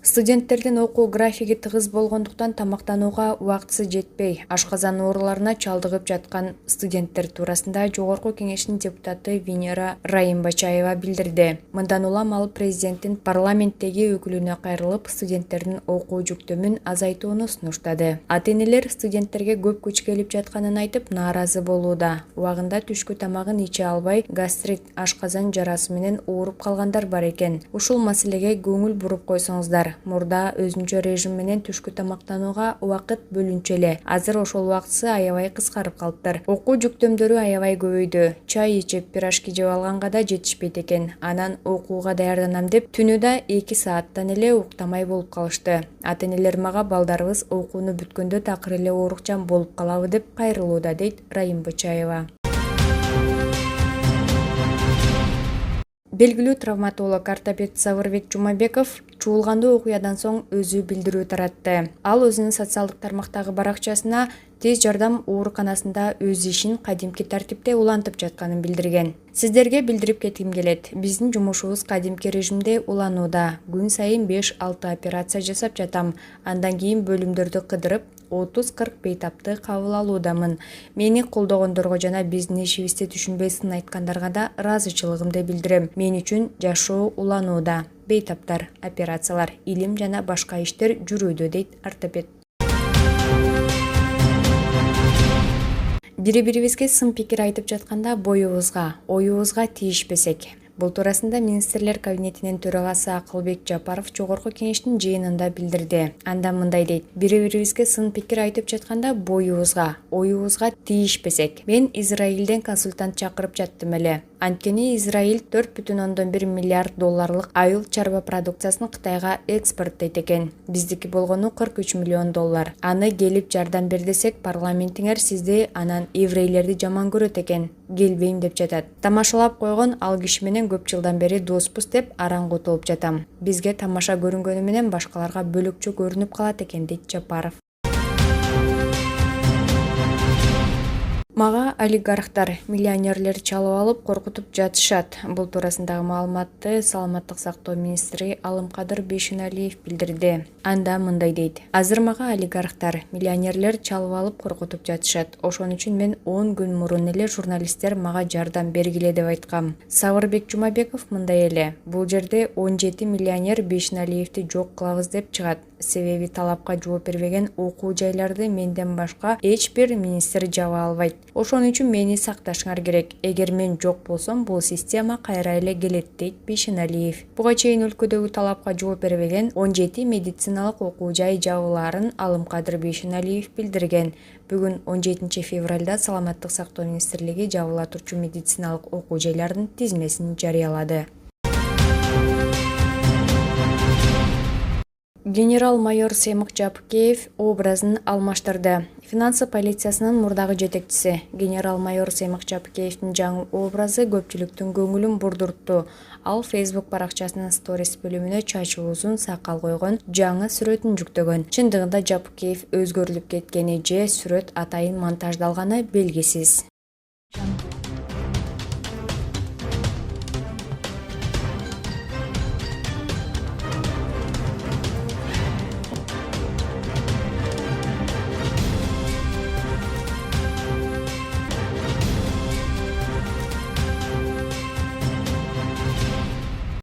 Студенттердин окуу графиги тыгыз болгондуктан тамактанууга убактысы жетпей, ашказан ооруларына чалдыгып жаткан студенттер туурасында Жогорку Кеңештин депутаты Венера Райымбачаева билдирди. Мындан улам ал президенттин парламенттеги өкүлүнө кайрылып, студенттердин окуу жүктөмүн азайтууну сунуштады. Ата-энелер студенттерге көп күч келип жатканын айтып, нааразы болууда. Убагында түшкү тамагын иче албай, гастрит, ашказан жарасы менен ооруп калгандар бар экен. Ушул маселеге көңүл буруп койсоңуздар. Мурда өзүнчө режим менен түшкү тамактанууга убакыт бөлүнчү эле. Азыр ошол убактысы аябай кыскарып калыптыр. Окуу жүктөмдөрү аябай көбөйдү. Чай ичип, пирожки жеп алганга да жетишпейт экен. Анан окууга даярданам деп түнү да 2 сааттан эле уктамай болуп калышты. Ата-энелер мага балдарыбыз окууну бүткөндө такыр эле оорукчан болуп калабы деп кайрылууда, дейт Райымбачаева. Белгилүү травматолог ортопед Сабырбек Жумабеков чуулгандуу окуядан соң өзү билдирүү таратты. Ал өзүнүн социалдык тармактагы баракчасына тез жардам ооруканасында өз ишин кадимки тартипте улантып жатканын билдирген. Сиздерге билдирип кетким келет. Биздин жумушубуз кадимки режимде уланууда. Күн сайын 5-6 операция жасап жатам. Андан кийин бөлүмдөрдү кыдырып 30-40 бейтапты кабыл алуудамын. Мени колдогондорго жана биздин ишибизди түшүнбөй сын айткандарга да ыраазычылыгымды билдирем. Мен үчүн жашоо уланууда. Бейтаптар, операциялар, илим жана башка иштер жүрүүдө, дейт ортопед. Бири-бирибизге сын пикир айтып жатканда боюбузга, оюбузга тийишпесек. Бул туурасында министрлер кабинетинин төрагасы Акылбек Жапаров Жогорку Кеңештин жыйынында билдирди. Анда мындай дейт: бири-бирибизге сын пикир айтып жатканда боюбузга, оюбузга тийишпесек. Мен Израилден консультант чакырып жаттым эле. Анткени Израиль 4,1 миллиард долларлык айыл чарба продукциясын Кытайга экспорттойт экен. Биздики болгону 43 миллион доллар. Аны келип жардам бер десек, парламентиңер сизди анан еврейлерди жаман көрөт экен. Келбейм деп жатат. Тамашалап койгон ал киши менен көп жылдан бери доспуз деп араңгутулуп жатам. Бизге тамаша көрүнгөнү менен башкаларга бөлөкчө көрүнүп калат экен, дейт Жапаров. Мага олигархтар, миллионерлер чалып алып коркутуп жатышат. Бул туурасындагы маалыматты Саламаттык сактоо министри Алымкадыр Бейшеналиев билдирди. Анда мындай дейт: азыр мага олигархтар, миллионерлер чалып алып коркутуп жатышат. Ошон үчүн мен 10 күн мурун эле журналисттер мага жардам бергиле деп айткам. Сабырбек Жумабеков мындай эле: бул жерде 17 миллионер Бейшеналиевди жок кылабыз деп чыгат. Себеби талапка жооп бербеген окуу жайларды менден башка эч бир министр жаба албайт. Ошон үчүн мени сакташыңар керек. Эгер мен жок болсом, бул система кайра эле келет, дейт Бейшеналиев. Буга чейин өлкөдөгү талапка жооп бербеген 17 медициналык окуу жай жабылаарын Алымкадыр Бейшеналиев билдирген. Бүгүн 17 февралда Саламаттык сактоо министрлиги жабыла турчу медициналык окуу жайлардын тизмесин жарыялады. Генерал-майор Семик Жапыкеев образын алмаштырды. Финансы полициясынын мурдагы жетекчиси генерал-майор Семик Жапыкеевдин жаңы образы көпчүлүктүн көңүлүн бурдуртту. Ал Facebook баракчасынын сторис бөлүмүнө чачы узун сакал койгон жаңы сүрөтүн жүктөгөн. Чындыгында Жапыкеев өзгөрүлүп кеткени же сүрөт атайын монтаждалганы белгисиз.